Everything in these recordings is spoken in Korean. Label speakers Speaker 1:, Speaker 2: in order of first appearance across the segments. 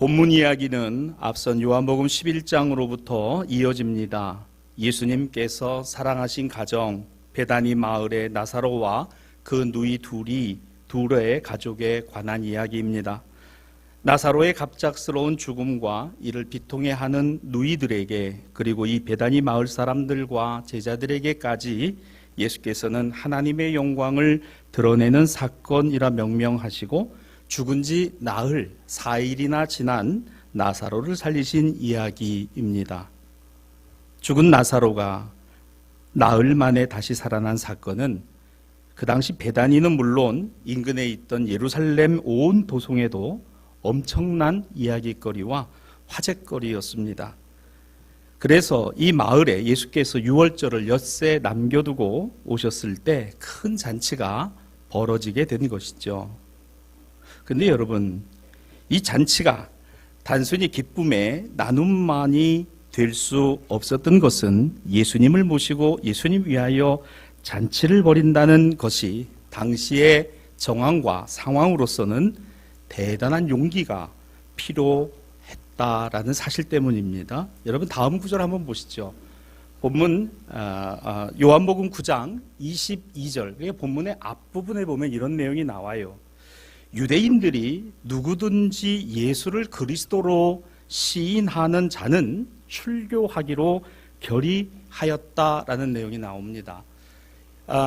Speaker 1: 본문 이야기는 앞선 요한복음 11장으로부터 이어집니다. 예수님께서 사랑하신 가정 베다니 마을의 나사로와 그 누이 둘의 가족에 관한 이야기입니다. 나사로의 갑작스러운 죽음과 이를 비통해하는 누이들에게, 그리고 이 베다니 마을 사람들과 제자들에게까지 예수께서는 하나님의 영광을 드러내는 사건이라 명명하시고 죽은 지 나흘 4일이나 지난 나사로를 살리신 이야기입니다. 죽은 나사로가 나흘 만에 다시 살아난 사건은 그 당시 베다니는 물론 인근에 있던 예루살렘 온 도성에도 엄청난 이야기거리와 화제거리였습니다. 그래서 이 마을에 예수께서 유월절을 엿새 남겨두고 오셨을 때 큰 잔치가 벌어지게 된 것이죠. 근데 여러분, 이 잔치가 단순히 기쁨의 나눔만이 될 수 없었던 것은 예수님을 모시고 예수님 위하여 잔치를 벌인다는 것이 당시의 정황과 상황으로서는 대단한 용기가 필요했다라는 사실 때문입니다. 여러분, 다음 구절 한번 보시죠. 본문 요한복음 9장 22절, 본문의 앞부분에 보면 이런 내용이 나와요. 유대인들이 누구든지 예수를 그리스도로 시인하는 자는 출교하기로 결의하였다라는 내용이 나옵니다.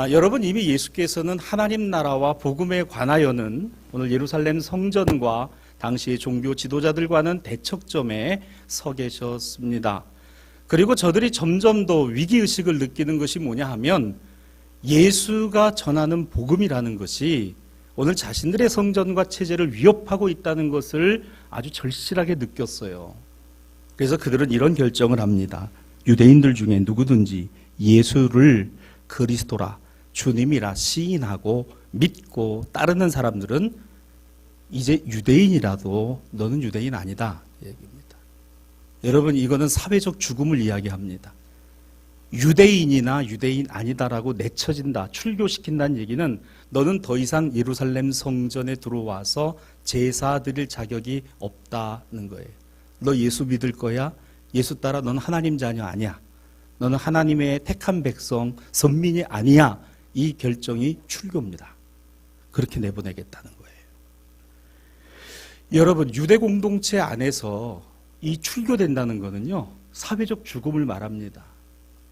Speaker 1: 여러분, 이미 예수께서는 하나님 나라와 복음에 관하여는 오늘 예루살렘 성전과 당시의 종교 지도자들과는 대척점에 서 계셨습니다. 그리고 저들이 점점 더 위기의식을 느끼는 것이 뭐냐 하면 예수가 전하는 복음이라는 것이 오늘 자신들의 성전과 체제를 위협하고 있다는 것을 아주 절실하게 느꼈어요. 그래서 그들은 이런 결정을 합니다. 유대인들 중에 누구든지 예수를 그리스도라, 주님이라 시인하고 믿고 따르는 사람들은 이제 유대인이라도 너는 유대인 아니다 얘기입니다. 여러분, 이거는 사회적 죽음을 이야기합니다. 유대인이나 유대인 아니다라고 내쳐진다, 출교시킨다는 얘기는 너는 더 이상 예루살렘 성전에 들어와서 제사 드릴 자격이 없다는 거예요. 너 예수 믿을 거야? 예수 따라 너는 하나님 자녀 아니야. 너는 하나님의 택한 백성, 선민이 아니야. 이 결정이 출교입니다. 그렇게 내보내겠다는 거예요. 여러분, 유대 공동체 안에서 이 출교된다는 거는요, 사회적 죽음을 말합니다.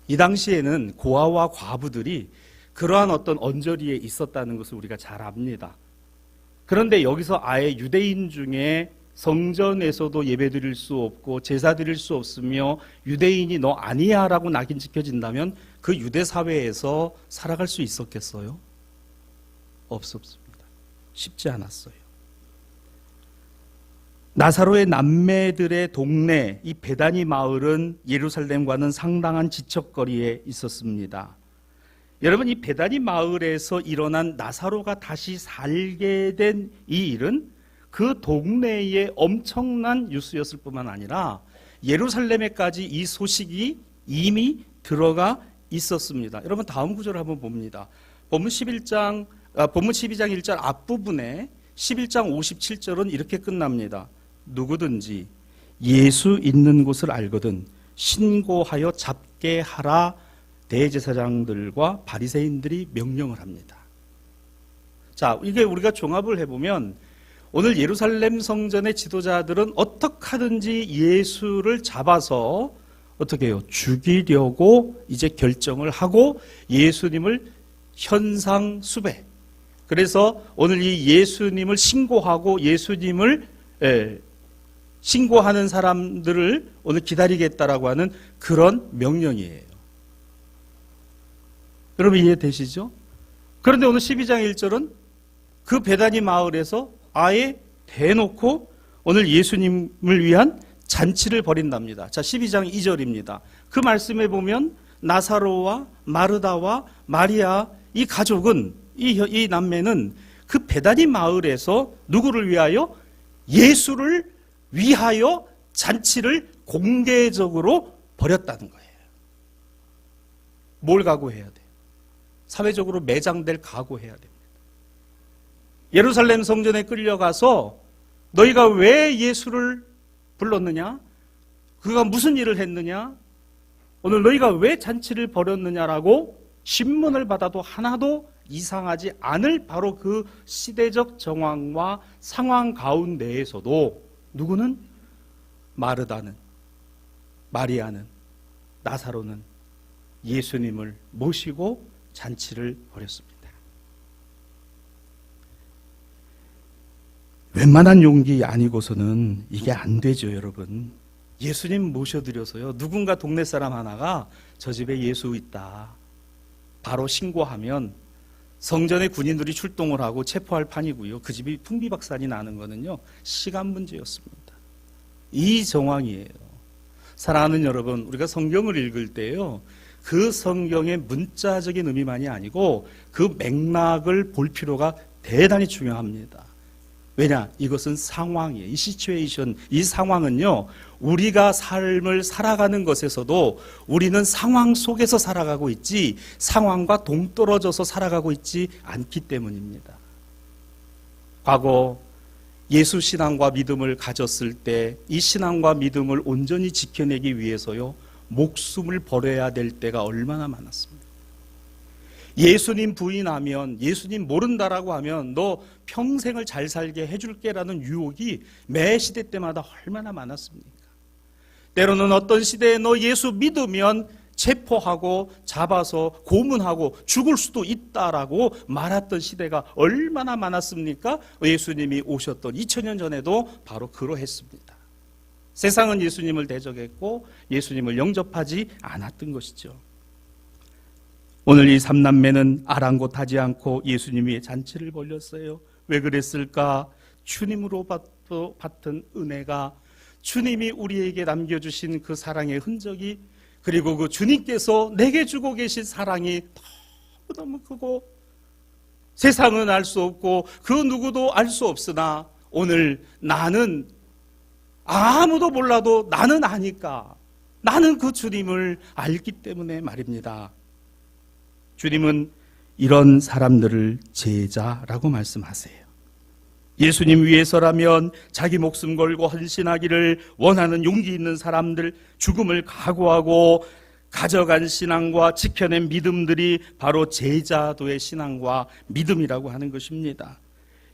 Speaker 1: 이 당시에는 고아와 과부들이 그러한 어떤 언저리에 있었다는 것을 우리가 잘 압니다. 그런데 여기서 아예 유대인 중에 성전에서도 예배 드릴 수 없고 제사 드릴 수 없으며 유대인이 너 아니야 라고 낙인 찍혀진다면 그 유대 사회에서 살아갈 수 있었겠어요? 없었습니다. 쉽지 않았어요. 나사로의 남매들의 동네, 이 베다니 마을은 예루살렘과는 상당한 지척거리에 있었습니다. 여러분, 이 베다니 마을에서 일어난 나사로가 다시 살게 된 이 일은 그 동네에 엄청난 뉴스였을 뿐만 아니라 예루살렘에까지 이 소식이 이미 들어가 있었습니다. 여러분, 다음 구절을 한번 봅니다. 본문 12장 1절 앞부분에 11장 57절은 이렇게 끝납니다. 누구든지 예수 있는 곳을 알거든 신고하여 잡게 하라. 대제사장들과 바리새인들이 명령을 합니다. 자, 이게 우리가 종합을 해보면 오늘 예루살렘 성전의 지도자들은 어떻게 하든지 예수를 잡아서 어떻게 해요? 죽이려고 이제 결정을 하고 예수님을 현상수배. 그래서 오늘 이 예수님을 신고하고 예수님을 신고하는 사람들을 오늘 기다리겠다라고 하는 그런 명령이에요. 여러분, 이해되시죠? 그런데 오늘 12장 1절은 그 베다니 마을에서 아예 대놓고 오늘 예수님을 위한 잔치를 벌인답니다. 자, 12장 2절입니다. 그 말씀에 보면 나사로와 마르다와 마리아 이 가족은 이 남매는 그 베다니 마을에서 누구를 위하여? 예수를 위하여 잔치를 공개적으로 벌였다는 거예요. 뭘 각오해야 돼요? 사회적으로 매장될 각오해야 됩니다. 예루살렘 성전에 끌려가서 너희가 왜 예수를 불렀느냐? 그가 무슨 일을 했느냐? 오늘 너희가 왜 잔치를 벌였느냐라고 신문을 받아도 하나도 이상하지 않을 바로 그 시대적 정황과 상황 가운데에서도 누구는? 마르다는, 마리아는, 나사로는 예수님을 모시고 잔치를 벌였습니다. 웬만한 용기 아니고서는 이게 안 되죠, 여러분. 예수님 모셔드려서요, 누군가 동네 사람 하나가 저 집에 예수 있다 바로 신고하면 성전의 군인들이 출동을 하고 체포할 판이고요, 그 집이 풍비박산이 나는 거는요 시간 문제였습니다. 이 정황이에요. 사랑하는 여러분, 우리가 성경을 읽을 때요, 그 성경의 문자적인 의미만이 아니고 그 맥락을 볼 필요가 대단히 중요합니다. 왜냐? 이것은 상황이에요. 이 시츄에이션, 이 상황은요, 우리가 삶을 살아가는 것에서도 우리는 상황 속에서 살아가고 있지 상황과 동떨어져서 살아가고 있지 않기 때문입니다. 과거 예수 신앙과 믿음을 가졌을 때 이 신앙과 믿음을 온전히 지켜내기 위해서요, 목숨을 버려야 될 때가 얼마나 많았습니다. 예수님 부인하면, 예수님 모른다라고 하면 너 평생을 잘 살게 해줄게라는 유혹이 매 시대 때마다 얼마나 많았습니까? 때로는 어떤 시대에 너 예수 믿으면 체포하고 잡아서 고문하고 죽을 수도 있다라고 말했던 시대가 얼마나 많았습니까? 예수님이 오셨던 2000년 전에도 바로 그러했습니다. 세상은 예수님을 대적했고 예수님을 영접하지 않았던 것이죠. 오늘 이 삼남매는 아랑곳하지 않고 예수님이 잔치를 벌였어요. 왜 그랬을까? 주님으로 받은 은혜가, 주님이 우리에게 남겨주신 그 사랑의 흔적이, 그리고 그 주님께서 내게 주고 계신 사랑이 너무너무 크고 세상은 알 수 없고 그 누구도 알 수 없으나 오늘 나는 아무도 몰라도 나는 아니까, 나는 그 주님을 알기 때문에 말입니다. 주님은 이런 사람들을 제자라고 말씀하세요. 예수님 위해서라면 자기 목숨 걸고 헌신하기를 원하는 용기 있는 사람들, 죽음을 각오하고 가져간 신앙과 지켜낸 믿음들이 바로 제자도의 신앙과 믿음이라고 하는 것입니다.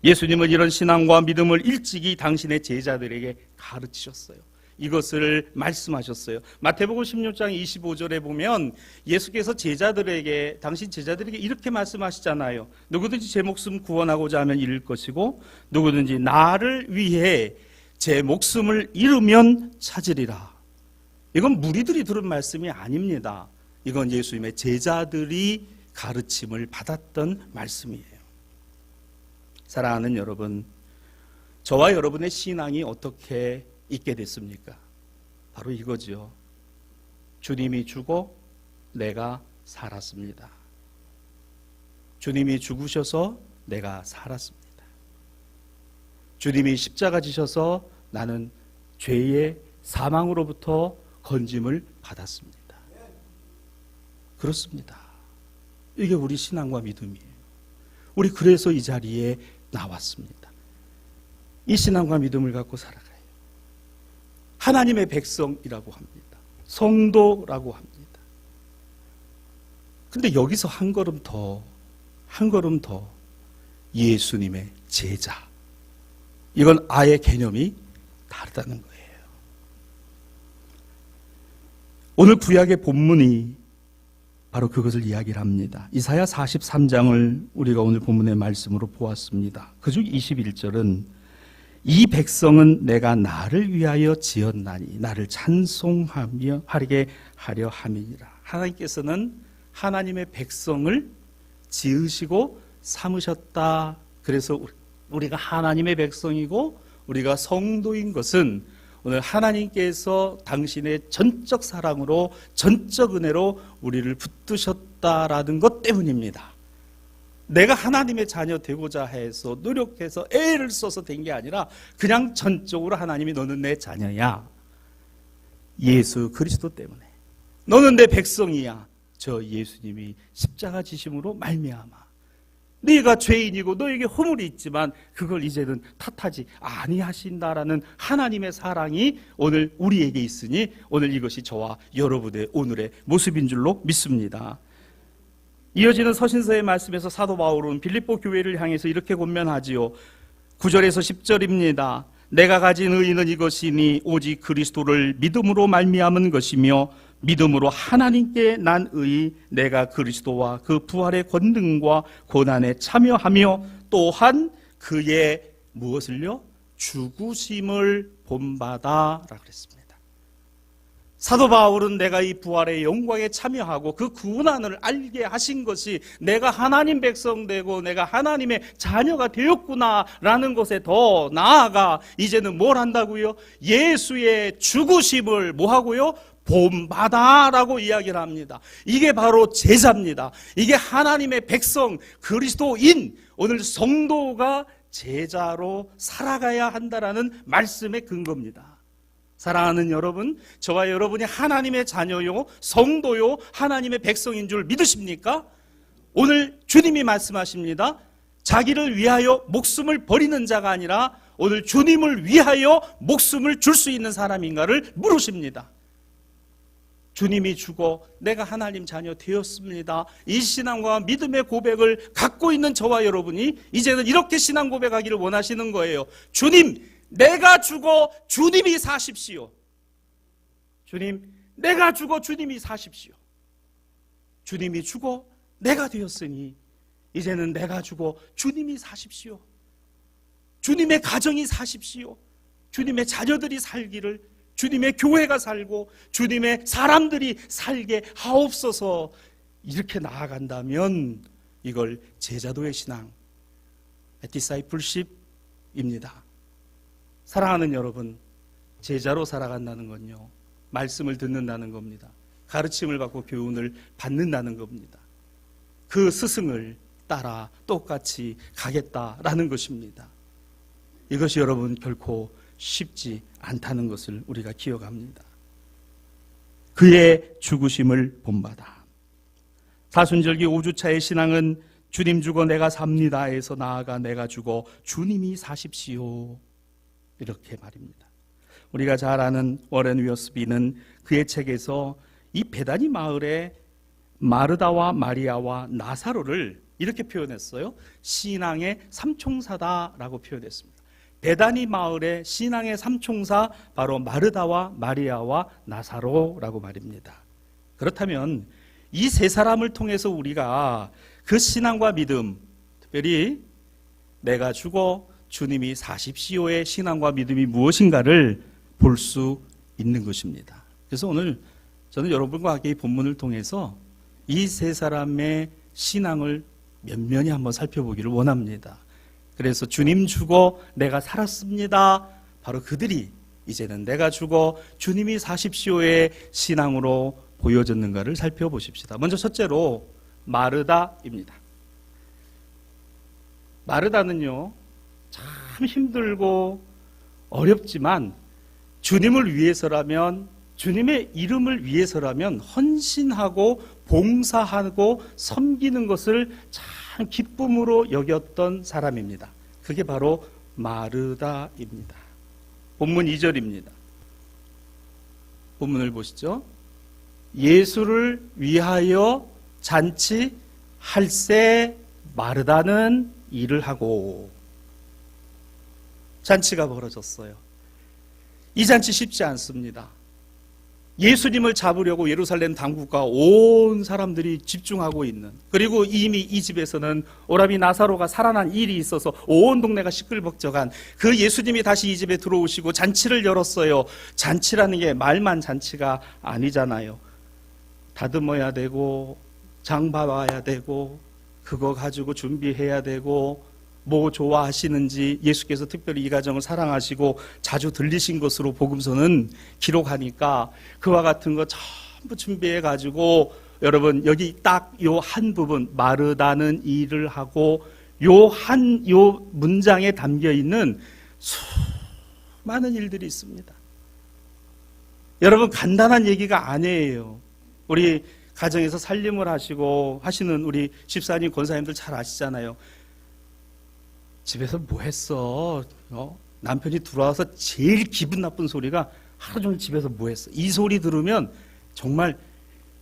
Speaker 1: 예수님은 이런 신앙과 믿음을 일찍이 당신의 제자들에게 가르치셨어요. 이것을 말씀하셨어요. 마태복음 16장 25절에 보면 예수께서 제자들에게, 당신 제자들에게 이렇게 말씀하시잖아요. 누구든지 제 목숨 구원하고자 하면 잃을 것이고 누구든지 나를 위해 제 목숨을 잃으면 찾으리라. 이건 무리들이 들은 말씀이 아닙니다. 이건 예수님의 제자들이 가르침을 받았던 말씀이에요. 사랑하는 여러분, 저와 여러분의 신앙이 어떻게 있게 됐습니까? 바로 이거죠. 주님이 주고 내가 살았습니다. 주님이 죽으셔서 내가 살았습니다. 주님이 십자가 지셔서 나는 죄의 사망으로부터 건짐을 받았습니다. 그렇습니다. 이게 우리 신앙과 믿음이에요. 우리 그래서 이 자리에 나왔습니다. 이 신앙과 믿음을 갖고 살아가요. 하나님의 백성이라고 합니다. 성도라고 합니다. 근데 여기서 한 걸음 더 예수님의 제자. 이건 아예 개념이 다르다는 거예요. 오늘 구약의 본문이 바로 그것을 이야기를 합니다. 이사야 43장을 우리가 오늘 본문의 말씀으로 보았습니다. 그중 21절은 이 백성은 내가 나를 위하여 지었나니 나를 찬송하며 하게 하려 함이니라. 하나님께서는 하나님의 백성을 지으시고 삼으셨다. 그래서 우리가 하나님의 백성이고 우리가 성도인 것은 오늘 하나님께서 당신의 전적 사랑으로 전적 은혜로 우리를 붙드셨다라는 것 때문입니다. 내가 하나님의 자녀 되고자 해서 노력해서 애를 써서 된 게 아니라 그냥 전적으로 하나님이 너는 내 자녀야. 예수 그리스도 때문에. 너는 내 백성이야. 저 예수님이 십자가 지심으로 말미암아 네가 죄인이고 너에게 허물이 있지만 그걸 이제는 탓하지 아니하신다라는 하나님의 사랑이 오늘 우리에게 있으니 오늘 이것이 저와 여러분의 오늘의 모습인 줄로 믿습니다. 이어지는 서신서의 말씀에서 사도 바울은 빌립보 교회를 향해서 이렇게 권면하지요. 9절에서 10절입니다. 내가 가진 의의는 이것이니 오직 그리스도를 믿음으로 말미암은 것이며 믿음으로 하나님께 난 의의 내가 그리스도와 그 부활의 권능과 고난에 참여하며 또한 그의 무엇을요? 죽으심을 본받아 라고 그랬습니다. 사도 바울은 내가 이 부활의 영광에 참여하고 그 구원을 알게 하신 것이 내가 하나님 백성 되고 내가 하나님의 자녀가 되었구나라는 것에 더 나아가 이제는 뭘 한다고요? 예수의 죽으심을 뭐하고요? 본받아라고 이야기를 합니다. 이게 바로 제자입니다. 이게 하나님의 백성 그리스도인 오늘 성도가 제자로 살아가야 한다라는 말씀의 근거입니다. 사랑하는 여러분, 저와 여러분이 하나님의 자녀요, 성도요, 하나님의 백성인 줄 믿으십니까? 오늘 주님이 말씀하십니다. 자기를 위하여 목숨을 버리는 자가 아니라 오늘 주님을 위하여 목숨을 줄 수 있는 사람인가를 물으십니다. 주님이 죽어 내가 하나님 자녀 되었습니다. 이 신앙과 믿음의 고백을 갖고 있는 저와 여러분이 이제는 이렇게 신앙 고백하기를 원하시는 거예요. 주님, 내가 죽어 주님이 사십시오. 주님, 내가 죽어 주님이 사십시오. 주님이 죽어 내가 되었으니 이제는 내가 죽어 주님이 사십시오. 주님의 가정이 사십시오. 주님의 자녀들이 살기를, 주님의 교회가 살고 주님의 사람들이 살게 하옵소서. 이렇게 나아간다면 이걸 제자도의 신앙, 디사이플십입니다. 사랑하는 여러분, 제자로 살아간다는 건요, 말씀을 듣는다는 겁니다. 가르침을 받고 교훈을 받는다는 겁니다. 그 스승을 따라 똑같이 가겠다라는 것입니다. 이것이 여러분 결코 쉽지 않다는 것을 우리가 기억합니다. 그의 죽으심을 본받아. 사순절기 5주차의 신앙은 주님 죽어 내가 삽니다에서 나아가 내가 죽어 주님이 사십시오, 이렇게 말입니다. 우리가 잘 아는 워렌 위어스비는 그의 책에서 이 베다니 마을의 마르다와 마리아와 나사로를 이렇게 표현했어요. 신앙의 삼총사다라고 표현했습니다. 베다니 마을의 신앙의 삼총사, 바로 마르다와 마리아와 나사로라고 말입니다. 그렇다면 이 세 사람을 통해서 우리가 그 신앙과 믿음, 특별히 내가 죽어 주님이 사십시오의 신앙과 믿음이 무엇인가를 볼 수 있는 것입니다. 그래서 오늘 저는 여러분과 함께 이 본문을 통해서 이 세 사람의 신앙을 면면히 한번 살펴보기를 원합니다. 그래서 주님 죽어 내가 살았습니다. 바로 그들이 이제는 내가 죽어 주님이 사십시오의 신앙으로 보여졌는가를 살펴보십시다. 먼저 첫째로 마르다입니다. 마르다는요, 참 힘들고 어렵지만 주님을 위해서라면, 주님의 이름을 위해서라면 헌신하고 봉사하고 섬기는 것을 참 기쁨으로 여겼던 사람입니다. 그게 바로 마르다입니다. 본문 2절입니다. 본문을 보시죠. 예수를 위하여 잔치할세 마르다는 일을 하고. 잔치가 벌어졌어요. 이 잔치 쉽지 않습니다. 예수님을 잡으려고 예루살렘 당국과 온 사람들이 집중하고 있는, 그리고 이미 이 집에서는 오라비 나사로가 살아난 일이 있어서 온 동네가 시끌벅적한 그 예수님이 다시 이 집에 들어오시고 잔치를 열었어요. 잔치라는 게 말만 잔치가 아니잖아요. 다듬어야 되고 장 봐봐야 되고 그거 가지고 준비해야 되고, 뭐 좋아하시는지 예수께서 특별히 이 가정을 사랑하시고 자주 들리신 것으로 복음서는 기록하니까 그와 같은 거 전부 준비해 가지고, 여러분 여기 딱 요 한 부분 마르다는 일을 하고 요 문장에 담겨 있는 수많은 일들이 있습니다. 여러분 간단한 얘기가 아니에요. 우리 가정에서 살림을 하시고 하시는 우리 집사님, 권사님들 잘 아시잖아요. 집에서 뭐 했어? 남편이 들어와서 제일 기분 나쁜 소리가 하루 종일 집에서 뭐 했어? 이 소리 들으면 정말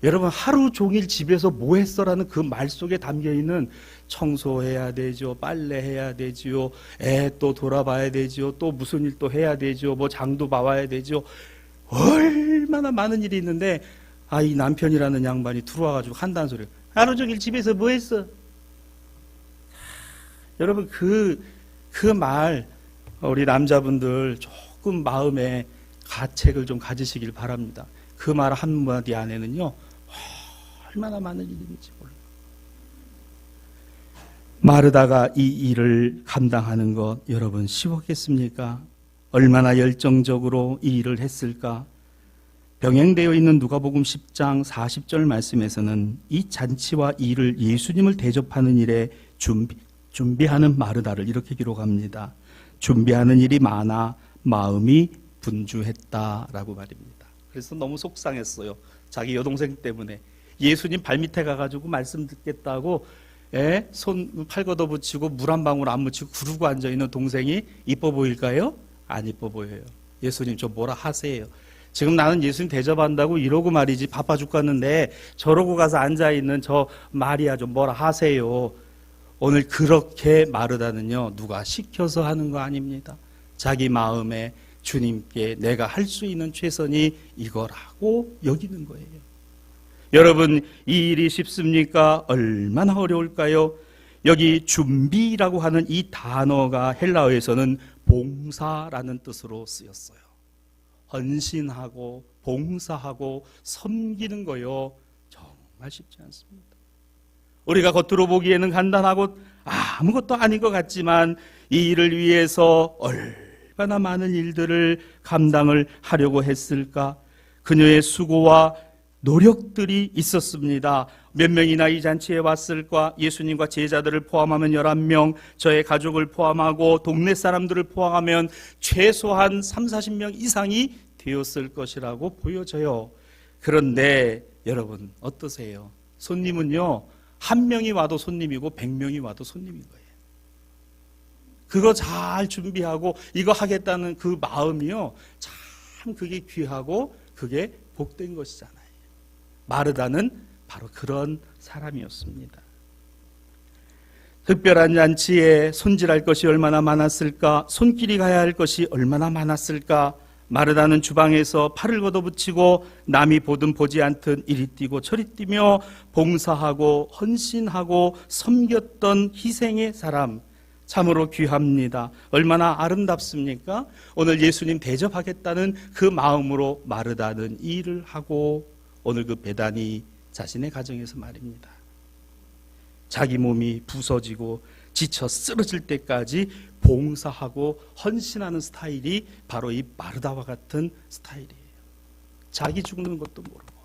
Speaker 1: 여러분 하루 종일 집에서 뭐 했어라는 그 말 속에 담겨있는 청소해야 되죠. 빨래해야 되지요. 애 또 돌아봐야 되지요. 또 무슨 일 또 해야 되죠. 뭐 장도 봐와야 되죠. 얼마나 많은 일이 있는데 이 남편이라는 양반이 들어와가지고 한다는 소리. 하루 종일 집에서 뭐 했어? 여러분 그 말 우리 남자분들 조금 마음에 가책을 좀 가지시길 바랍니다. 그 말 한마디 안에는요 얼마나 많은 일이 있는지 몰라요. 마르다가 이 일을 감당하는 것 여러분 쉬웠겠습니까? 얼마나 열정적으로 이 일을 했을까? 병행되어 있는 누가복음 10장 40절 말씀에서는 이 잔치와 이 일을 예수님을 대접하는 일에 준비하는 마르다를 이렇게 기록합니다. 준비하는 일이 많아 마음이 분주했다라고 말입니다. 그래서 너무 속상했어요. 자기 여동생 때문에. 예수님 발밑에 가가지고 말씀 듣겠다고 팔 걷어붙이고 물 한 방울 안 묻히고 구르고 앉아있는 동생이 이뻐 보일까요? 안 이뻐 보여요. 예수님 저 뭐라 하세요. 지금 나는 예수님 대접한다고 이러고 말이지 바빠 죽겠는데 저러고 가서 앉아있는 저 마리아 좀 뭐라 하세요. 오늘 그렇게 마르다는요 누가 시켜서 하는 거 아닙니다. 자기 마음에 주님께 내가 할 수 있는 최선이 이거라고 여기는 거예요. 여러분 이 일이 쉽습니까? 얼마나 어려울까요? 여기 준비라고 하는 이 단어가 헬라어에서는 봉사라는 뜻으로 쓰였어요. 헌신하고 봉사하고 섬기는 거요 정말 쉽지 않습니다. 우리가 겉으로 보기에는 간단하고 아무것도 아닌 것 같지만 이 일을 위해서 얼마나 많은 일들을 감당을 하려고 했을까? 그녀의 수고와 노력들이 있었습니다. 몇 명이나 이 잔치에 왔을까? 예수님과 제자들을 포함하면 11명, 저의 가족을 포함하고 동네 사람들을 포함하면 최소한 30-40명 이상이 되었을 것이라고 보여져요. 그런데 여러분 어떠세요? 손님은요 한 명이 와도 손님이고 100명이 와도 손님인 거예요. 그거 잘 준비하고 이거 하겠다는 그 마음이요 참 그게 귀하고 그게 복된 것이잖아요. 마르다는 바로 그런 사람이었습니다. 특별한 잔치에 손질할 것이 얼마나 많았을까? 손길이 가야 할 것이 얼마나 많았을까? 마르다는 주방에서 팔을 걷어붙이고 남이 보든 보지 않든 이리 뛰고 저리 뛰며 봉사하고 헌신하고 섬겼던 희생의 사람, 참으로 귀합니다. 얼마나 아름답습니까? 오늘 예수님 대접하겠다는 그 마음으로 마르다는 일을 하고 오늘 그 베다니 자신의 가정에서 말입니다. 자기 몸이 부서지고 지쳐 쓰러질 때까지 봉사하고 헌신하는 스타일이 바로 이 마르다와 같은 스타일이에요. 자기 죽는 것도 모르고.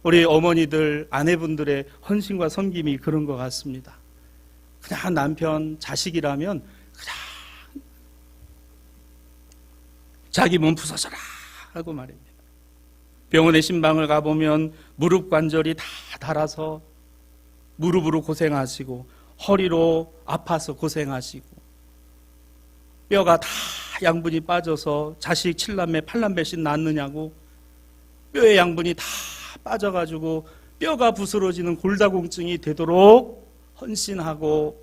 Speaker 1: 우리 어머니들, 아내분들의 헌신과 섬김이 그런 것 같습니다. 그냥 남편, 자식이라면 그냥 자기 몸 부서져라 하고 말입니다. 병원에 신방을 가보면 무릎 관절이 다 닳아서 무릎으로 고생하시고 허리로 아파서 고생하시고 뼈가 다 양분이 빠져서 자식 7남매 8남매씩 낳느냐고 뼈의 양분이 다 빠져가지고 뼈가 부스러지는 골다공증이 되도록 헌신하고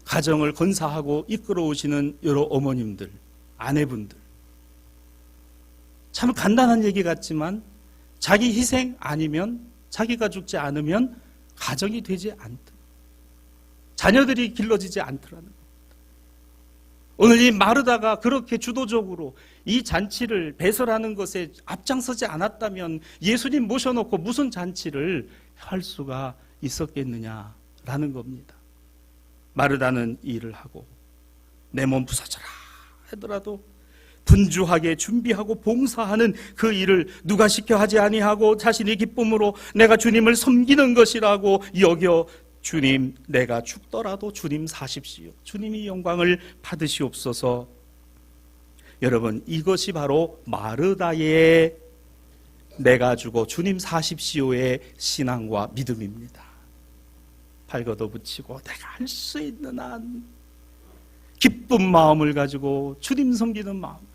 Speaker 1: 가정을 건사하고 이끌어 오시는 여러 어머님들, 아내분들, 참 간단한 얘기 같지만 자기 희생 아니면 자기가 죽지 않으면 가정이 되지 않다. 자녀들이 길러지지 않더라는 겁니다. 오늘 이 마르다가 그렇게 주도적으로 이 잔치를 배설하는 것에 앞장서지 않았다면 예수님 모셔놓고 무슨 잔치를 할 수가 있었겠느냐라는 겁니다. 마르다는 일을 하고 내 몸 부서져라 하더라도 분주하게 준비하고 봉사하는 그 일을 누가 시켜 하지 아니하고 자신의 기쁨으로 내가 주님을 섬기는 것이라고 여겨 주님 내가 죽더라도 주님 사십시오. 주님이 영광을 받으시옵소서. 여러분 이것이 바로 마르다의 내가 주고 주님 사십시오의 신앙과 믿음입니다. 팔 걷어붙이고 내가 할 수 있는 한 기쁜 마음을 가지고 주님 섬기는 마음으로.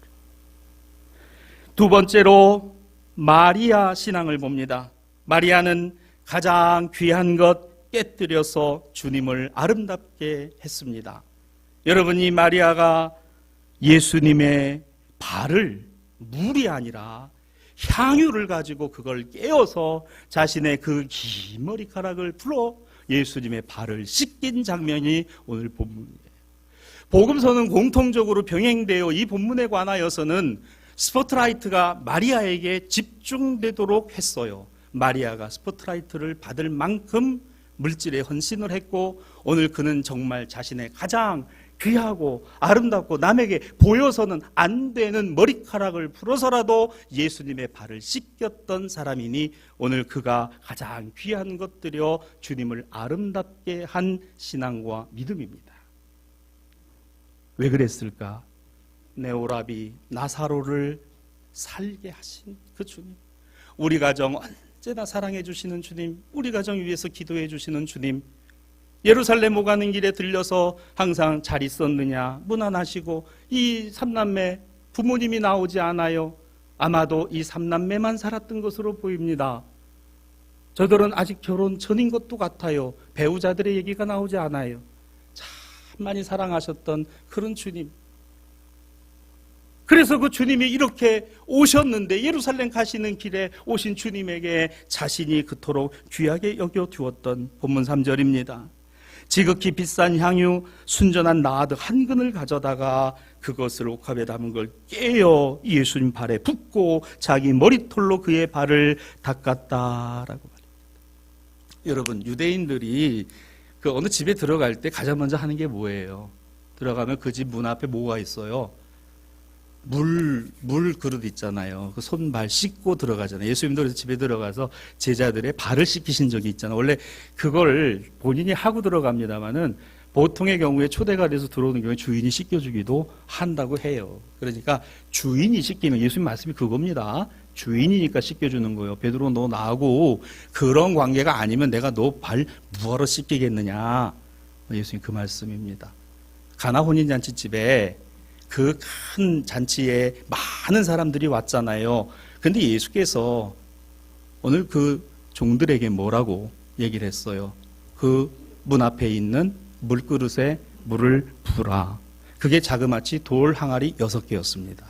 Speaker 1: 두 번째로 마리아 신앙을 봅니다. 마리아는 가장 귀한 것 깨뜨려서 주님을 아름답게 했습니다. 여러분, 이 마리아가 예수님의 발을 물이 아니라 향유를 가지고 그걸 깨어서 자신의 그 긴 머리카락을 풀어 예수님의 발을 씻긴 장면이 오늘 본문이에요. 복음서는 공통적으로 병행되어 이 본문에 관하여서는 스포트라이트가 마리아에게 집중되도록 했어요. 마리아가 스포트라이트를 받을 만큼 물질에 헌신을 했고, 오늘 그는 정말 자신의 가장 귀하고 아름답고 남에게 보여서는 안 되는 머리카락을 풀어서라도 예수님의 발을 씻겼던 사람이니 오늘 그가 가장 귀한 것들여 주님을 아름답게 한 신앙과 믿음입니다. 왜 그랬을까? 내 오라비 나사로를 살게 하신 그 주님, 우리 가정 언제나 사랑해 주시는 주님, 우리 가정 위해서 기도해 주시는 주님, 예루살렘 오가는 길에 들려서 항상 잘 있었느냐 문안하시고, 이 삼남매 부모님이 나오지 않아요. 아마도 이 삼남매만 살았던 것으로 보입니다. 저들은 아직 결혼 전인 것도 같아요. 배우자들의 얘기가 나오지 않아요. 참 많이 사랑하셨던 그런 주님. 그래서 그 주님이 이렇게 오셨는데, 예루살렘 가시는 길에 오신 주님에게 자신이 그토록 귀하게 여겨두었던 본문 3절입니다. 지극히 비싼 향유 순전한 나드 한 근을 가져다가 그것을 옥합에 담은 걸 깨어 예수님 발에 붓고 자기 머리털로 그의 발을 닦았다라고 말합니다. 여러분, 유대인들이 그 어느 집에 들어갈 때 가장 먼저 하는 게 뭐예요? 들어가면 그 집 문 앞에 뭐가 있어요? 물 그릇 있잖아요. 그 손발 씻고 들어가잖아요. 예수님도 그래서 집에 들어가서 제자들의 발을 씻기신 적이 있잖아요. 원래 그걸 본인이 하고 들어갑니다만은 보통의 경우에 초대가 돼서 들어오는 경우에 주인이 씻겨주기도 한다고 해요. 그러니까 주인이 씻기면, 예수님 말씀이 그겁니다. 주인이니까 씻겨주는 거예요. 베드로, 너 나하고 그런 관계가 아니면 내가 너 발 뭐하러 씻기겠느냐. 예수님 그 말씀입니다. 가나 혼인잔치집에 그 큰 잔치에 많은 사람들이 왔잖아요. 근데 예수께서 오늘 그 종들에게 뭐라고 얘기를 했어요? 그 문 앞에 있는 물그릇에 물을 부으라. 그게 자그마치 돌 항아리 6개였습니다.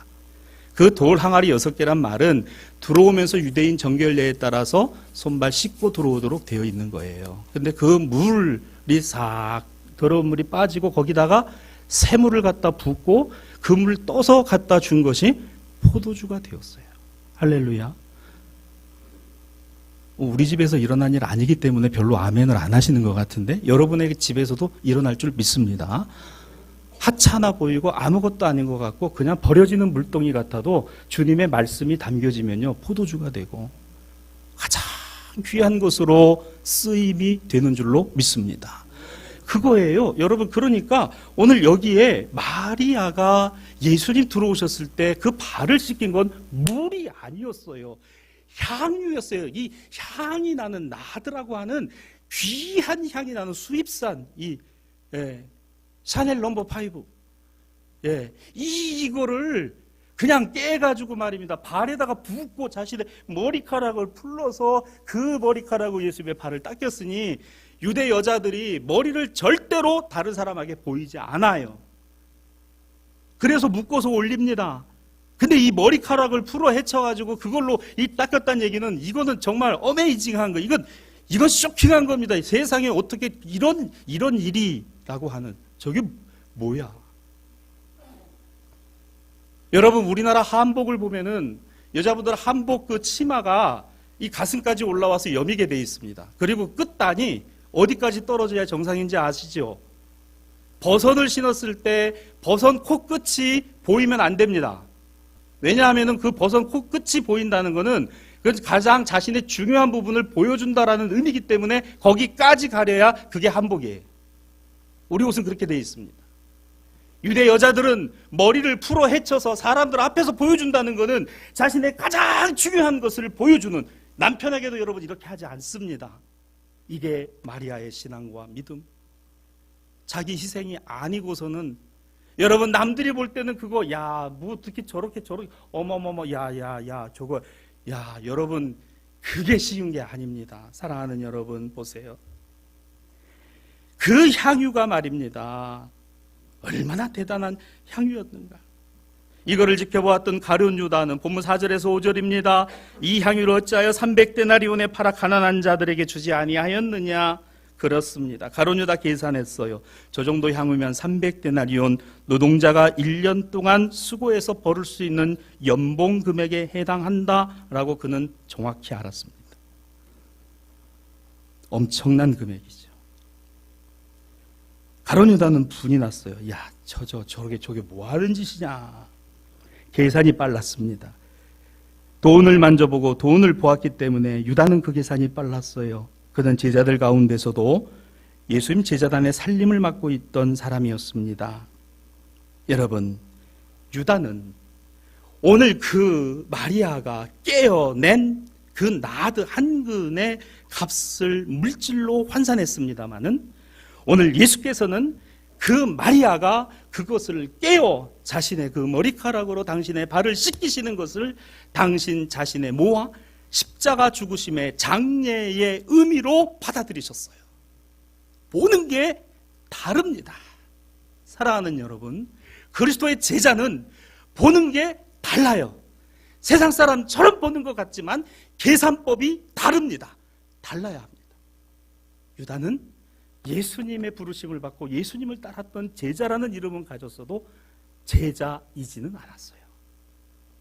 Speaker 1: 그 돌 항아리 6개란 말은 들어오면서 유대인 정결례에 따라서 손발 씻고 들어오도록 되어 있는 거예요. 근데 그 물이 싹 더러운 물이 빠지고 거기다가 새물을 갖다 붓고 그 물을 떠서 갖다 준 것이 포도주가 되었어요. 할렐루야. 우리 집에서 일어난 일 아니기 때문에 별로 아멘을 안 하시는 것 같은데, 여러분의 집에서도 일어날 줄 믿습니다. 하찮아 보이고 아무것도 아닌 것 같고 그냥 버려지는 물동이 같아도 주님의 말씀이 담겨지면요, 포도주가 되고 가장 귀한 것으로 쓰임이 되는 줄로 믿습니다. 그거예요. 여러분, 그러니까 오늘 여기에 마리아가 예수님 들어오셨을 때 그 발을 씻긴 건 물이 아니었어요. 향유였어요. 이 향이 나는 나드라고 하는 귀한 향이 나는 수입산 샤넬 넘버 5. 이거를 그냥 깨가지고 말입니다. 발에다가 붓고 자신의 머리카락을 풀러서 그 머리카락으로 예수님의 발을 닦였으니 유대 여자들이 머리를 절대로 다른 사람에게 보이지 않아요. 그래서 묶어서 올립니다. 근데 이 머리카락을 풀어 헤쳐가지고 그걸로 이 닦였다는 얘기는, 이거는 정말 어메이징한 거. 이건 쇼킹한 겁니다. 세상에 어떻게 이런 일이라고 하는, 저게 뭐야? 여러분, 우리나라 한복을 보면은 여자분들 한복 그 치마가 이 가슴까지 올라와서 여미게 돼 있습니다. 그리고 끝단이 어디까지 떨어져야 정상인지 아시죠? 버선을 신었을 때 버선 코끝이 보이면 안 됩니다. 왜냐하면 그 버선 코끝이 보인다는 것은 가장 자신의 중요한 부분을 보여준다라는 의미이기 때문에 거기까지 가려야 그게 한복이에요. 우리 옷은 그렇게 되어 있습니다. 유대 여자들은 머리를 풀어 헤쳐서 사람들 앞에서 보여준다는 것은 자신의 가장 중요한 것을 보여주는, 남편에게도 여러분 이렇게 하지 않습니다. 이게 마리아의 신앙과 믿음. 자기 희생이 아니고서는, 여러분 남들이 볼 때는 그거 뭐 어떻게 저렇게 어머머머 저거 여러분 그게 쉬운 게 아닙니다. 사랑하는 여러분 보세요. 그 향유가 말입니다. 얼마나 대단한 향유였는가. 이거를 지켜보았던 가룟 유다는 본문 4절에서 5절입니다. 이 향유를 어찌하여 300데나리온에 팔아 가난한 자들에게 주지 아니하였느냐. 그렇습니다. 가룟 유다 계산했어요. 저 정도 향유면 300데나리온, 노동자가 1년 동안 수고해서 벌을 수 있는 연봉 금액에 해당한다라고 그는 정확히 알았습니다. 엄청난 금액이죠. 가룟 유다는 분이 났어요. 저게 뭐 하는 짓이냐. 계산이 빨랐습니다. 돈을 만져보고 돈을 보았기 때문에 유다는 그 계산이 빨랐어요. 그는 제자들 가운데서도 예수님 제자단의 살림을 맡고 있던 사람이었습니다. 여러분, 유다는 오늘 그 마리아가 깨어낸 그 나드 한 근의 값을 물질로 환산했습니다마는 오늘 예수께서는 그 마리아가 그것을 깨어 자신의 그 머리카락으로 당신의 발을 씻기시는 것을 당신 자신의 모아 십자가 죽으심의 장례의 의미로 받아들이셨어요. 보는 게 다릅니다. 사랑하는 여러분, 그리스도의 제자는 보는 게 달라요. 세상 사람처럼 보는 것 같지만 계산법이 다릅니다. 달라야 합니다. 유다는 예수님의 부르심을 받고 예수님을 따랐던 제자라는 이름은 가졌어도 제자이지는 않았어요.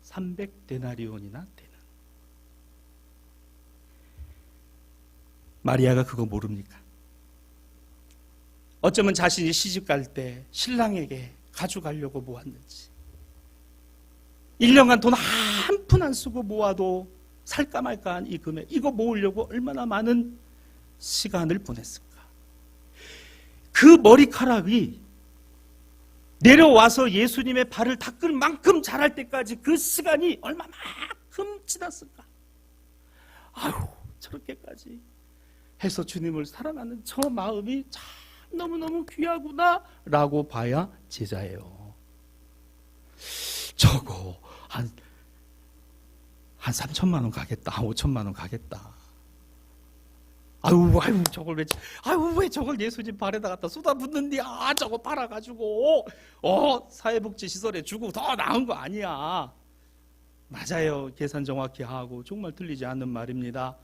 Speaker 1: 300데나리온이나 되는. 마리아가 그거 모릅니까? 어쩌면 자신이 시집갈 때 신랑에게 가져가려고 모았는지 1년간 돈 한 푼 안 쓰고 모아도 살까 말까한 이 금액, 이거 모으려고 얼마나 많은 시간을 보냈을까. 그 머리카락이 내려와서 예수님의 발을 닦을 만큼 자랄 때까지 그 시간이 얼마만큼 지났을까. 저렇게까지 해서 주님을 사랑하는 저 마음이 참 너무너무 귀하구나 라고 봐야 제자예요. 저거 한 3천만 원 가겠다, 5천만 원 가겠다. 왜 저걸 예수님 발에다 갖다 쏟아붓는디? 저거 팔아가지고 사회복지시설에 주고 더 나은 거 아니야. 맞아요. 계산 정확히 하고 정말 틀리지 않는 말입니다.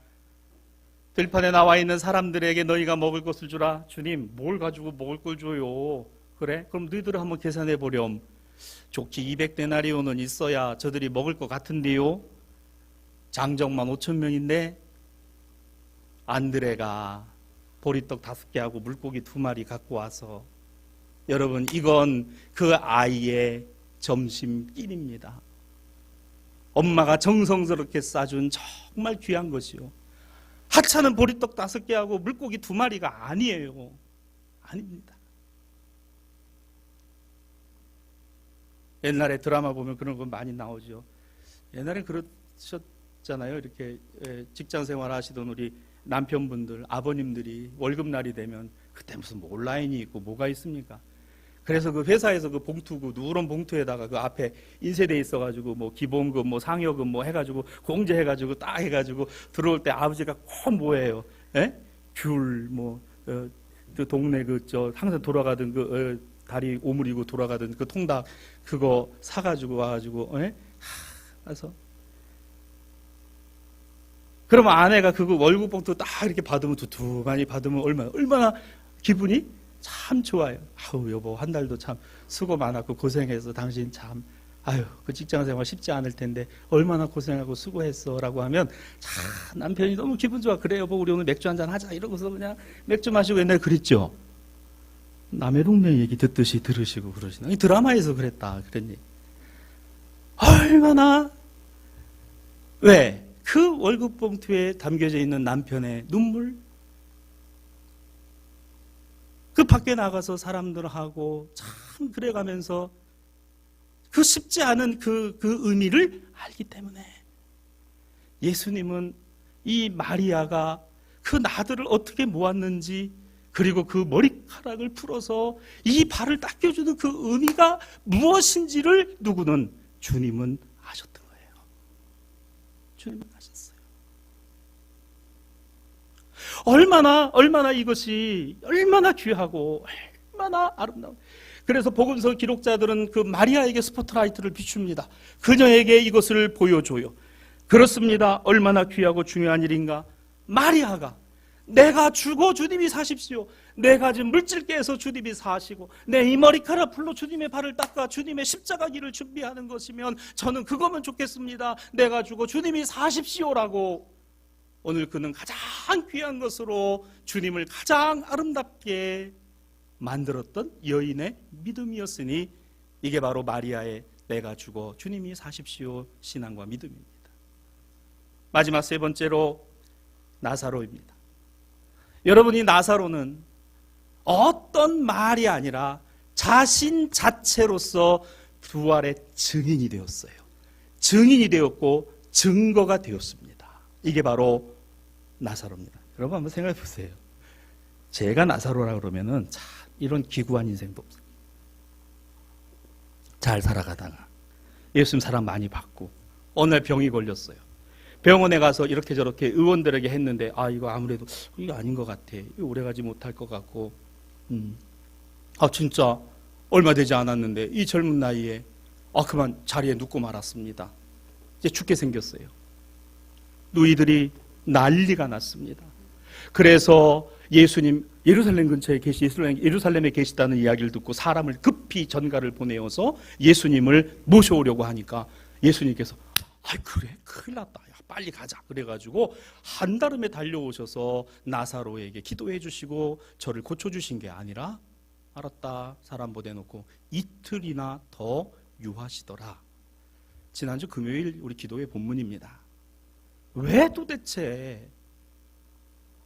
Speaker 1: 들판에 나와 있는 사람들에게 너희가 먹을 것을 주라. 주님, 뭘 가지고 먹을 걸 줘요? 그래? 그럼 너희들 한번 계산해 보렴. 족지 200데나리온은 있어야 저들이 먹을 것 같은데요. 장정만 5,000명인데 안드레가 보리떡 5개 하고 물고기 2마리 갖고 와서, 여러분, 이건 그 아이의 점심끼니입니다. 엄마가 정성스럽게 싸준 정말 귀한 것이요. 하찮은 보리떡 5개 하고 물고기 2마리가 아니에요. 아닙니다. 옛날에 드라마 보면 그런 거 많이 나오죠. 옛날에 그러셨잖아요. 이렇게 직장 생활 하시던 우리 남편분들, 아버님들이 월급날이 되면 그때 무슨 뭐 온라인이 있고 뭐가 있습니까? 그래서 그 회사에서 그 봉투, 그 누런 봉투에다가 그 앞에 인쇄돼 있어가지고 뭐 기본급, 뭐 상여급 뭐 해가지고 공제해가지고 딱 해가지고 들어올 때 아버지가 꼭 뭐예요? 귤, 그 동네 항상 돌아가던 다리 오므리고 돌아가던 그 통닭 그거 사가지고 와가지고 가서 그러면 아내가 그거 월급 봉투 딱 이렇게 받으면 두툼하니 받으면 얼마나 기분이 참 좋아요. 여보, 한 달도 참 수고 많았고 고생해서 당신 참 그 직장생활 쉽지 않을 텐데 얼마나 고생하고 수고했어 라고 하면 참 남편이 너무 기분 좋아. 그래 여보, 우리 오늘 맥주 한잔 하자 이러고서 그냥 맥주 마시고. 옛날에 그랬죠. 남의 동네 얘기 듣듯이 들으시고 그러시나. 이 드라마에서 그랬다 그랬니? 얼마나, 왜? 그 월급 봉투에 담겨져 있는 남편의 눈물, 그 밖에 나가서 사람들하고 참 그래가면서 그 쉽지 않은 그 의미를 알기 때문에 예수님은 이 마리아가 그 나들을 어떻게 모았는지, 그리고 그 머리카락을 풀어서 이 발을 닦여주는 그 의미가 무엇인지를 누구는 주님은 아셨던 거예요. 주님은 아셨어요. 얼마나 이것이 얼마나 귀하고 얼마나 아름다워. 그래서 복음서 기록자들은 그 마리아에게 스포트라이트를 비춥니다. 그녀에게 이것을 보여줘요. 그렇습니다. 얼마나 귀하고 중요한 일인가. 마리아가 내가 죽어 주님이 사십시오. 내가 지금 물질계에서 주님이 사시고 내 이 머리카락 풀로 주님의 발을 닦아 주님의 십자가 길을 준비하는 것이면 저는 그거면 좋겠습니다. 내가 죽어 주님이 사십시오라고 오늘 그는 가장 귀한 것으로 주님을 가장 아름답게 만들었던 여인의 믿음이었으니 이게 바로 마리아의 내가 죽어 주님이 사십시오 신앙과 믿음입니다. 마지막 세 번째로 나사로입니다. 여러분, 이 나사로는 어떤 말이 아니라 자신 자체로서 부활의 증인이 되었어요. 증인이 되었고 증거가 되었습니다. 이게 바로 나사로입니다. 여러분 한번 생각해 보세요. 제가 나사로라 그러면은 참 이런 기구한 인생도 없어요. 잘 살아가다가 예수님 사랑 많이 받고 어느 날 병이 걸렸어요. 병원에 가서 이렇게 저렇게 의원들에게 했는데 이거 아무래도 이거 아닌 것 같아. 이거 오래가지 못할 것 같고 진짜 얼마 되지 않았는데 이 젊은 나이에 그만 자리에 눕고 말았습니다. 이제 죽게 생겼어요. 누이들이 난리가 났습니다. 그래서 예수님 예루살렘 근처에 예루살렘에 계시다는 이야기를 듣고 사람을 급히 전가를 보내어서 예수님을 모셔오려고 하니까 예수님께서 그래 큰일 났다. 빨리 가자. 그래가지고 한달음에 달려오셔서 나사로에게 기도해 주시고 저를 고쳐주신 게 아니라 알았다. 사람 보내놓고 이틀이나 더 유하시더라. 지난주 금요일 우리 기도회 본문입니다. 왜 도대체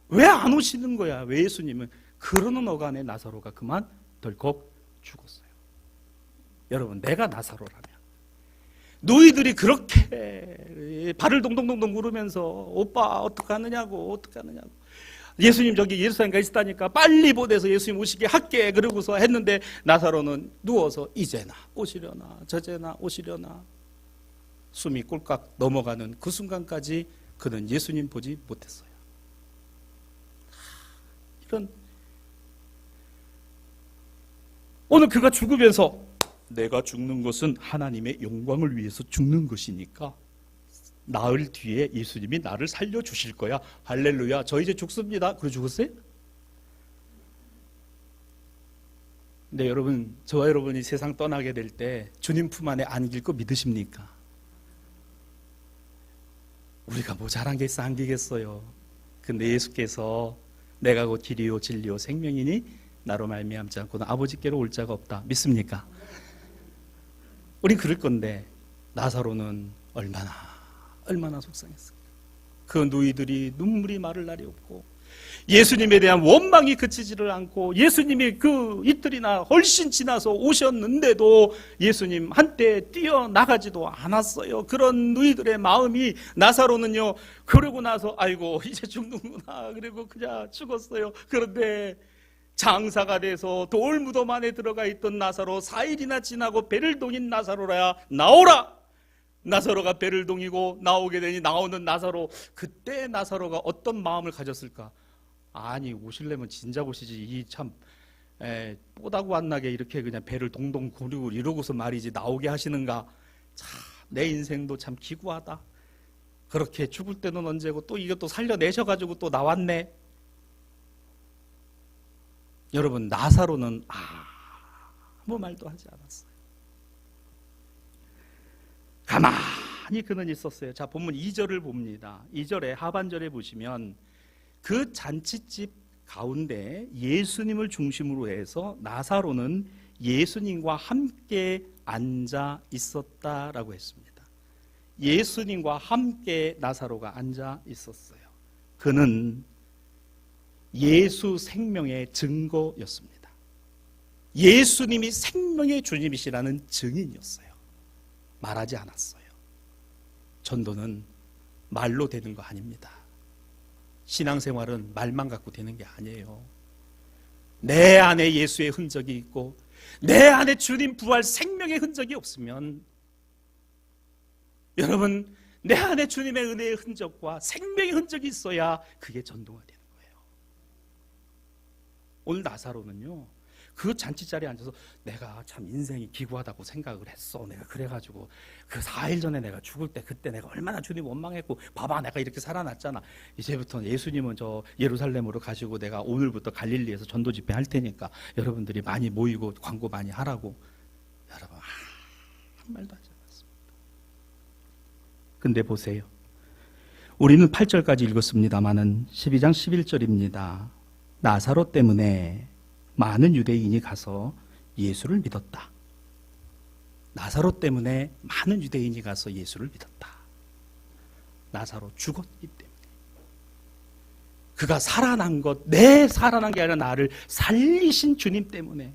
Speaker 1: 왜 안 오시는 거야? 왜 예수님은 그러는 어간에 나사로가 그만 덜컥 죽었어요. 여러분, 내가 나사로라면 너희들이 그렇게 발을 동동동동 구르면서 오빠 어떡하느냐고 예수님 저기 예루살렘 가 있다니까 빨리 보내서 예수님 오시게 할게 그러고서 했는데 나사로는 누워서 이제나 오시려나 저제나 오시려나 숨이 꼴깍 넘어가는 그 순간까지 그는 예수님 보지 못했어요. 이런 오늘 그가 죽으면서 내가 죽는 것은 하나님의 영광을 위해서 죽는 것이니까 나흘 뒤에 예수님이 나를 살려주실 거야. 할렐루야. 저 이제 죽습니다. 그래 죽었어요? 근데 여러분, 저와 여러분이 세상 떠나게 될 때 주님 품 안에 안길 거 믿으십니까? 우리가 뭐 잘한 게 있어 안기겠어요. 근데 예수께서 내가 곧 길이요 진리요 생명이니 나로 말미암지 않고는 아버지께로 올 자가 없다. 믿습니까? 우린 그럴 건데 나사로는 얼마나 속상했을까. 그 누이들이 눈물이 마를 날이 없고 예수님에 대한 원망이 그치지를 않고 예수님이 그 이틀이나 훨씬 지나서 오셨는데도 예수님 한때 뛰어나가지도 않았어요. 그런 누이들의 마음이 나사로는요, 그러고 나서 아이고 이제 죽는구나 그리고 그냥 죽었어요. 그런데 장사가 돼서 돌무덤 안에 들어가 있던 나사로 4일이나 지나고 배를 동인 나사로라야 나오라. 나사로가 배를 동이고 나오게 되니 나오는 나사로. 그때 나사로가 어떤 마음을 가졌을까? 아니 오실려면 진작 오시지 이 참 뽀다구 안 나게 이렇게 그냥 배를 동동 구르고 이러고서 말이지 나오게 하시는가. 참 내 인생도 참 기구하다. 그렇게 죽을 때는 언제고 또 이것도 살려내셔가지고 또 나왔네. 여러분, 나사로는 아무 말도 하지 않았어요. 가만히 그는 있었어요. 자, 본문 2절을 봅니다. 2절에 하반절에 보시면 그 잔치집 가운데 예수님을 중심으로 해서 나사로는 예수님과 함께 앉아 있었다라고 했습니다. 예수님과 함께 나사로가 앉아 있었어요. 그는 예수 생명의 증거였습니다. 예수님이 생명의 주님이시라는 증인이었어요. 말하지 않았어요. 전도는 말로 되는 거 아닙니다. 신앙생활은 말만 갖고 되는 게 아니에요. 내 안에 예수의 흔적이 있고 내 안에 주님 부활 생명의 흔적이 없으면, 여러분, 내 안에 주님의 은혜의 흔적과 생명의 흔적이 있어야 그게 전도가 되는 거예요. 오늘 나사로는요, 그 잔치자리에 앉아서 내가 참 인생이 기구하다고 생각을 했어. 내가 그래가지고 그 4일 전에 내가 죽을 때 그때 내가 얼마나 주님 원망했고, 봐봐 내가 이렇게 살아났잖아. 이제부터는 예수님은 저 예루살렘으로 가시고 내가 오늘부터 갈릴리에서 전도 집회 할 테니까 여러분들이 많이 모이고 광고 많이 하라고. 여러분 한 말도 하지 않았습니다. 근데 보세요, 우리는 8절까지 읽었습니다마는 12장 11절입니다. 나사로 때문에 많은 유대인이 가서 예수를 믿었다. 나사로 때문에 많은 유대인이 가서 예수를 믿었다. 나사로 죽었기 때문에. 그가 살아난 것, 내 살아난 게 아니라 나를 살리신 주님 때문에.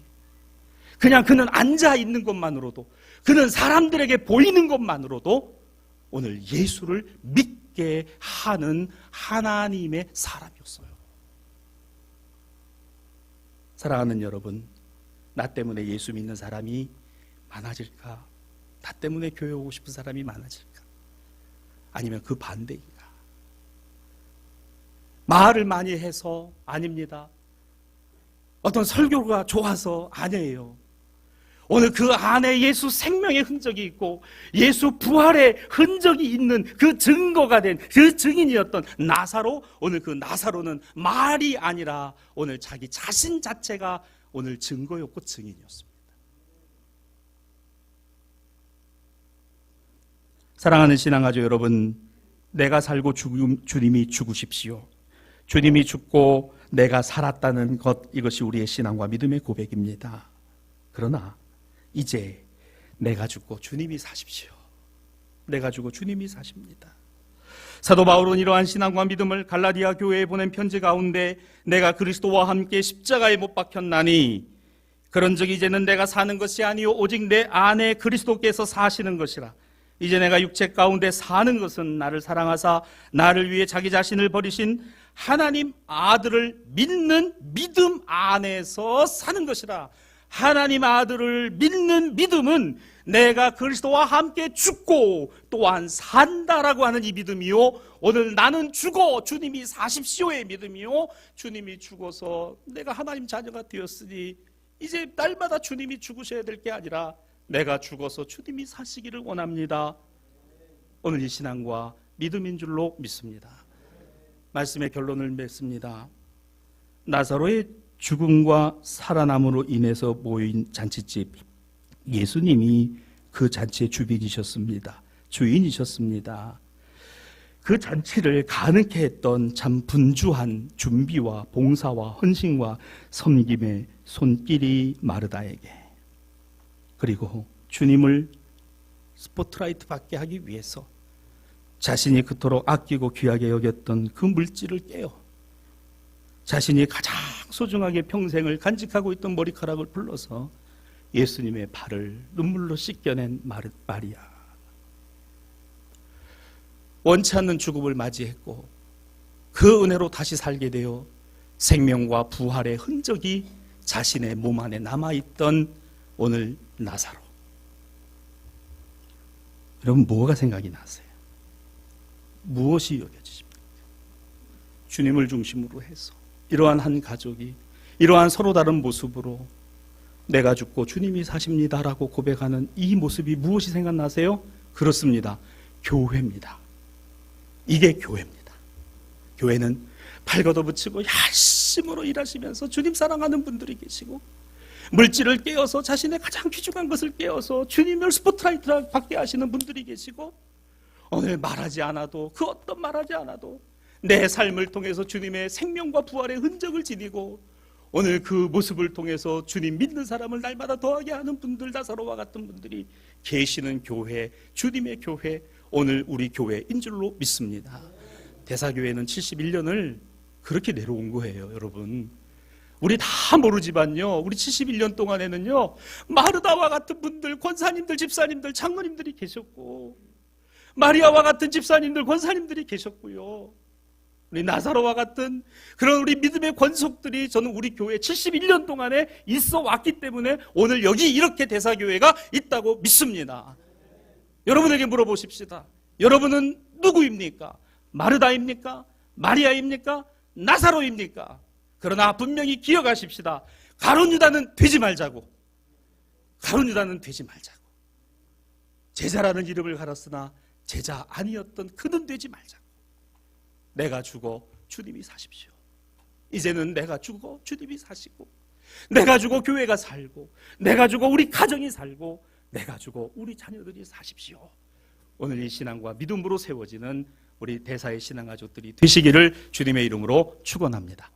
Speaker 1: 그냥 그는 앉아 있는 것만으로도, 그는 사람들에게 보이는 것만으로도 오늘 예수를 믿게 하는 하나님의 사람이었어요. 사랑하는 여러분, 나 때문에 예수 믿는 사람이 많아질까? 나 때문에 교회 오고 싶은 사람이 많아질까? 아니면 그 반대인가? 말을 많이 해서 아닙니다. 어떤 설교가 좋아서 아니에요. 오늘 그 안에 예수 생명의 흔적이 있고 예수 부활의 흔적이 있는 그 증거가 된 그 증인이었던 나사로, 오늘 그 나사로는 말이 아니라 오늘 자기 자신 자체가 오늘 증거였고 증인이었습니다. 사랑하는 신앙가족 여러분, 내가 살고 주님이 죽으십시오. 주님이 죽고 내가 살았다는 것, 이것이 우리의 신앙과 믿음의 고백입니다. 그러나 이제 내가 죽고 주님이 사십시오. 내가 죽고 주님이 사십니다. 사도 바울은 이러한 신앙과 믿음을 갈라디아 교회에 보낸 편지 가운데 내가 그리스도와 함께 십자가에 못 박혔나니 그런즉 이제는 내가 사는 것이 아니요 오직 내 안에 그리스도께서 사시는 것이라. 이제 내가 육체 가운데 사는 것은 나를 사랑하사 나를 위해 자기 자신을 버리신 하나님 아들을 믿는 믿음 안에서 사는 것이라. 하나님 아들을 믿는 믿음은 내가 그리스도와 함께 죽고 또한 산다라고 하는 이 믿음이요, 오늘 나는 죽어 주님이 사십시오의 믿음이요, 주님이 죽어서 내가 하나님 자녀가 되었으니 이제 날마다 주님이 죽으셔야 될 게 아니라 내가 죽어서 주님이 사시기를 원합니다. 오늘 이 신앙과 믿음인 줄로 믿습니다. 말씀의 결론을 맺습니다. 나사로의 죽음과 살아남으로 인해서 모인 잔치집, 예수님이 그 잔치의 주빈이셨습니다. 주인이셨습니다. 그 잔치를 가능케 했던 참 분주한 준비와 봉사와 헌신과 섬김의 손길이 마르다에게, 그리고 주님을 스포트라이트 받게 하기 위해서 자신이 그토록 아끼고 귀하게 여겼던 그 물질을 깨어 자신이 가장 소중하게 평생을 간직하고 있던 머리카락을 불러서 예수님의 발을 눈물로 씻겨낸 마리아. 원치 않는 죽음을 맞이했고 그 은혜로 다시 살게 되어 생명과 부활의 흔적이 자신의 몸 안에 남아있던 오늘 나사로. 여러분, 뭐가 생각이 나세요? 무엇이 여겨지십니까? 주님을 중심으로 해서 이러한 한 가족이 이러한 서로 다른 모습으로 내가 죽고 주님이 사십니다라고 고백하는 이 모습이 무엇이 생각나세요? 그렇습니다. 교회입니다. 이게 교회입니다. 교회는 팔 걷어붙이고 열심으로 일하시면서 주님 사랑하는 분들이 계시고, 물질을 깨어서 자신의 가장 귀중한 것을 깨어서 주님을 스포트라이트 받게 하시는 분들이 계시고, 오늘 말하지 않아도, 그 어떤 말하지 않아도 내 삶을 통해서 주님의 생명과 부활의 흔적을 지니고 오늘 그 모습을 통해서 주님 믿는 사람을 날마다 더하게 하는 분들, 나사로와 같은 분들이 계시는 교회, 주님의 교회, 오늘 우리 교회인 줄로 믿습니다. 대사교회는 71년을 그렇게 내려온 거예요, 여러분. 우리 다 모르지만요, 우리 71년 동안에는요, 마르다와 같은 분들, 권사님들, 집사님들, 장로님들이 계셨고, 마리아와 같은 집사님들, 권사님들이 계셨고요. 우리 나사로와 같은 그런 우리 믿음의 권속들이 저는 우리 교회 71년 동안에 있어 왔기 때문에 오늘 여기 이렇게 대사교회가 있다고 믿습니다. 여러분에게 물어보십시다. 여러분은 누구입니까? 마르다입니까? 마리아입니까? 나사로입니까? 그러나 분명히 기억하십시다. 가룟 유다는 되지 말자고. 가룟 유다는 되지 말자고. 제자라는 이름을 갈았으나 제자 아니었던 그는 되지 말자고. 내가 죽어 주님이 사십시오. 이제는 내가 죽어 주님이 사시고, 내가 죽어 교회가 살고, 내가 죽어 우리 가정이 살고, 내가 죽어 우리 자녀들이 사십시오. 오늘 이 신앙과 믿음으로 세워지는 우리 대사의 신앙가족들이 되시기를 주님의 이름으로 축원합니다.